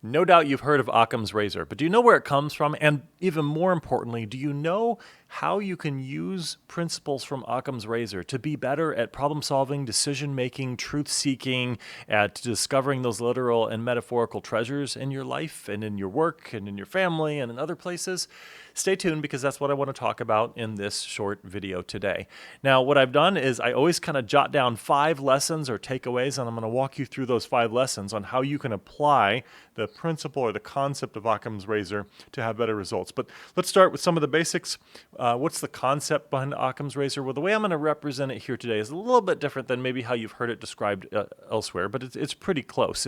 No doubt you've heard of Occam's razor, but do you know where it comes from? And even more importantly, do you know how you can use principles from Occam's razor to be better at problem solving, decision making, truth seeking, at discovering those literal and metaphorical treasures in your life and in your work and in your family and in other places? Stay tuned because that's what I want to talk about in this short video today. Now, what I've done is I always kind of jot down 5 lessons or takeaways, and I'm going to walk you through those 5 lessons on how you can apply the principle or the concept of Occam's razor to have better results. But let's start with some of the basics. What's the concept behind Occam's razor? Well, the way I'm going to represent it here today is a little bit different than maybe how you've heard it described elsewhere, but it's pretty close.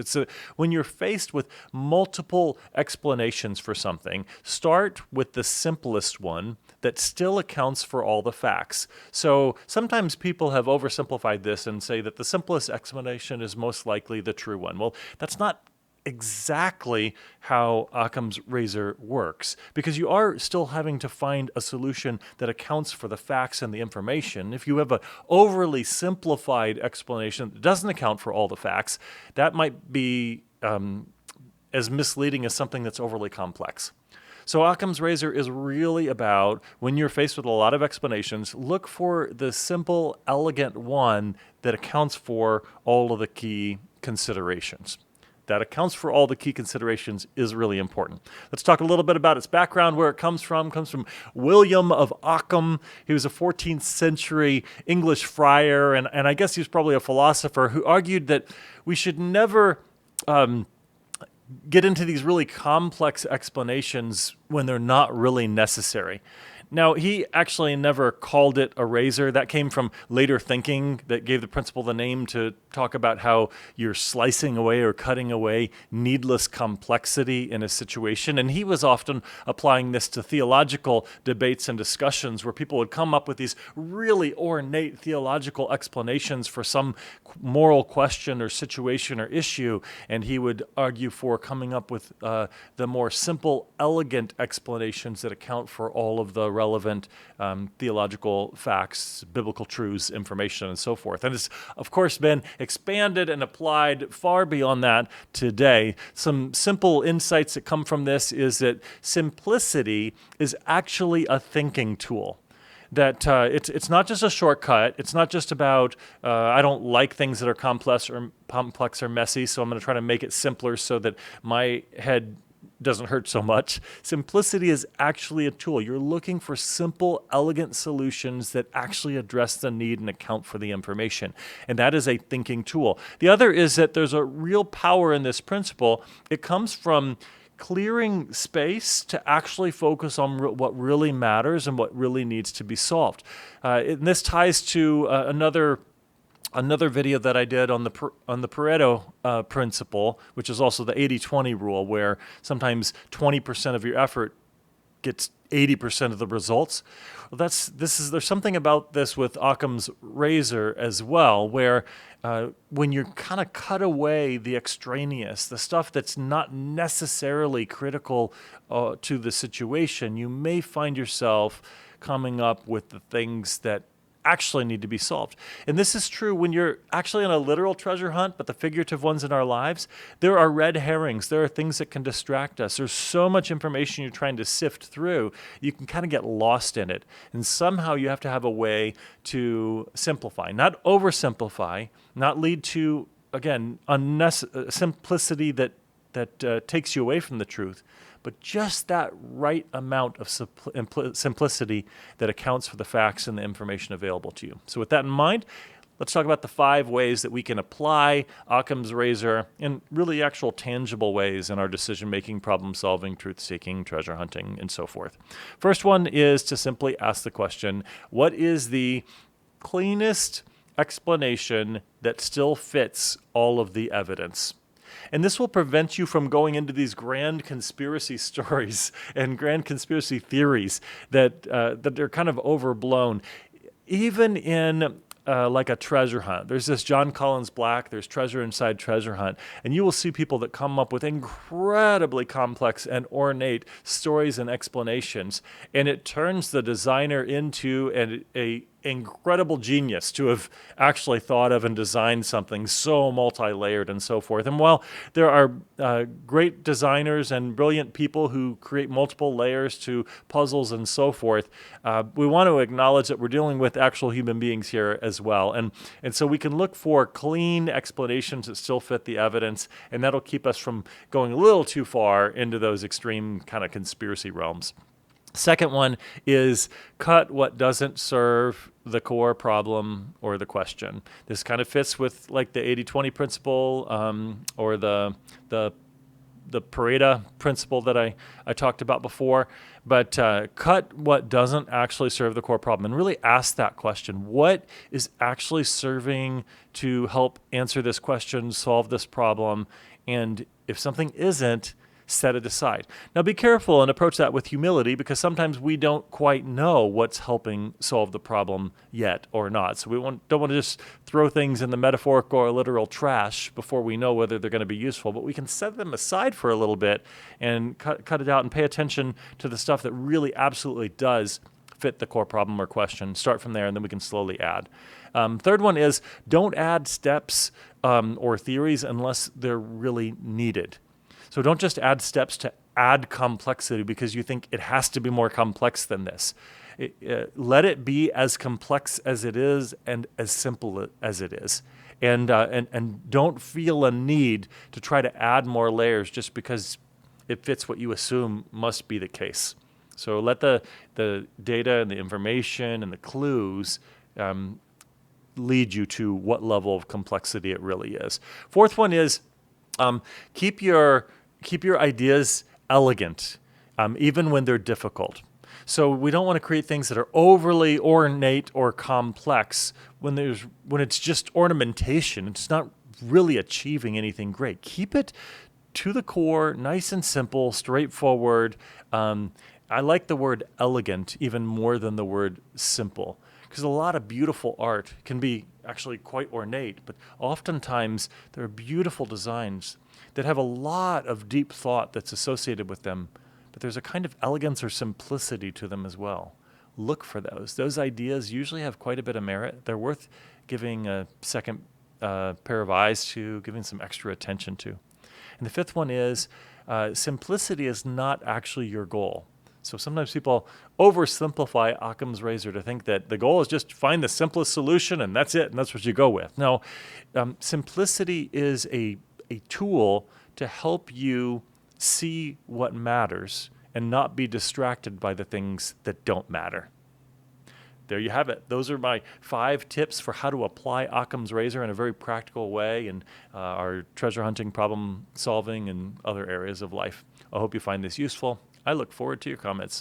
When you're faced with multiple explanations for something, start with the simplest one that still accounts for all the facts. So sometimes people have oversimplified this and say that the simplest explanation is most likely the true one. Well, that's not exactly how Occam's razor works, because you are still having to find a solution that accounts for the facts and the information. If you have an overly simplified explanation that doesn't account for all the facts, that might be as misleading as something that's overly complex. So Occam's razor is really about, when you're faced with a lot of explanations, look for the simple, elegant one that accounts for all of the key considerations. That accounts for all the key considerations is really important. Let's talk a little bit about its background, where it comes from. It comes from William of Ockham. He was a 14th century English friar, and I guess he was probably a philosopher who argued that we should never get into these really complex explanations when they're not really necessary. Now, he actually never called it a razor. That came from later thinking that gave the principle the name to talk about how you're slicing away or cutting away needless complexity in a situation. And he was often applying this to theological debates and discussions where people would come up with these really ornate theological explanations for some moral question or situation or issue. And he would argue for coming up with the more simple, elegant explanations that account for all of the relevant theological facts, biblical truths, information, and so forth. And it's, of course, been expanded and applied far beyond that today. Some simple insights that come from this is that simplicity is actually a thinking tool. That it's not just a shortcut. It's not just about I don't like things that are complex or messy, so I'm going to try to make it simpler so that my head doesn't hurt so much. Simplicity is actually a tool. You're looking for simple, elegant solutions that actually address the need and account for the information. And that is a thinking tool. The other is that there's a real power in this principle. It comes from clearing space to actually focus on what really matters and what really needs to be solved. And this ties to another video that I did on the Pareto principle, which is also the 80-20 rule, where sometimes 20% of your effort gets 80% of the results. Well, there's something about this with Occam's razor as well, where when you kind of cut away the extraneous, the stuff that's not necessarily critical to the situation, you may find yourself coming up with the things that actually need to be solved. And this is true when you're actually on a literal treasure hunt, but the figurative ones in our lives, there are red herrings. There are things that can distract us. There's so much information you're trying to sift through, you can kind of get lost in it. And somehow you have to have a way to simplify, not oversimplify, not lead to, again, simplicity that takes you away from the truth, but just that right amount of simplicity that accounts for the facts and the information available to you. So with that in mind, let's talk about the 5 ways that we can apply Occam's razor in really actual tangible ways in our decision-making, problem-solving, truth-seeking, treasure hunting, and so forth. First one is to simply ask the question, what is the cleanest explanation that still fits all of the evidence? And this will prevent you from going into these grand conspiracy stories and grand conspiracy theories that are kind of overblown. Even in like a treasure hunt. There's this John Collins Black, there's Treasure Inside Treasure Hunt, and you will see people that come up with incredibly complex and ornate stories and explanations, and it turns the designer into a incredible genius to have actually thought of and designed something so multi-layered and so forth. And while there are great designers and brilliant people who create multiple layers to puzzles and so forth, we want to acknowledge that we're dealing with actual human beings here as well. And so we can look for clean explanations that still fit the evidence, and that'll keep us from going a little too far into those extreme kind of conspiracy realms. Second one is cut what doesn't serve the core problem or the question. This kind of fits with like the 80-20 principle or the Pareto principle that I talked about before. But cut what doesn't actually serve the core problem and really ask that question. What is actually serving to help answer this question, solve this problem? And if something isn't, set it aside. Now be careful and approach that with humility, because sometimes we don't quite know what's helping solve the problem yet or not. So we don't want to just throw things in the metaphorical or literal trash before we know whether they're going to be useful, but we can set them aside for a little bit and cut it out and pay attention to the stuff that really absolutely does fit the core problem or question. Start from there, and then we can slowly add. Third one is don't add steps or theories unless they're really needed. So don't just add steps to add complexity because you think it has to be more complex than this. Let it be as complex as it is and as simple as it is. And don't feel a need to try to add more layers just because it fits what you assume must be the case. So let the data and the information and the clues lead you to what level of complexity it really is. Fourth one is keep your ideas elegant, even when they're difficult. So we don't want to create things that are overly ornate or complex when it's just ornamentation. It's not really achieving anything great. Keep it to the core, nice and simple, straightforward. I like the word elegant even more than the word simple, because a lot of beautiful art can be actually quite ornate, but oftentimes there are beautiful designs that have a lot of deep thought that's associated with them, but there's a kind of elegance or simplicity to them as well. Look for those. Those ideas usually have quite a bit of merit. They're worth giving a second pair of eyes to, giving some extra attention to. And the fifth one is simplicity is not actually your goal. So sometimes people oversimplify Occam's razor to think that the goal is just find the simplest solution and that's it, and that's what you go with. No, simplicity is a tool to help you see what matters and not be distracted by the things that don't matter. There you have it. Those are my 5 tips for how to apply Occam's razor in a very practical way in our treasure hunting, problem solving, and other areas of life. I hope you find this useful. I look forward to your comments.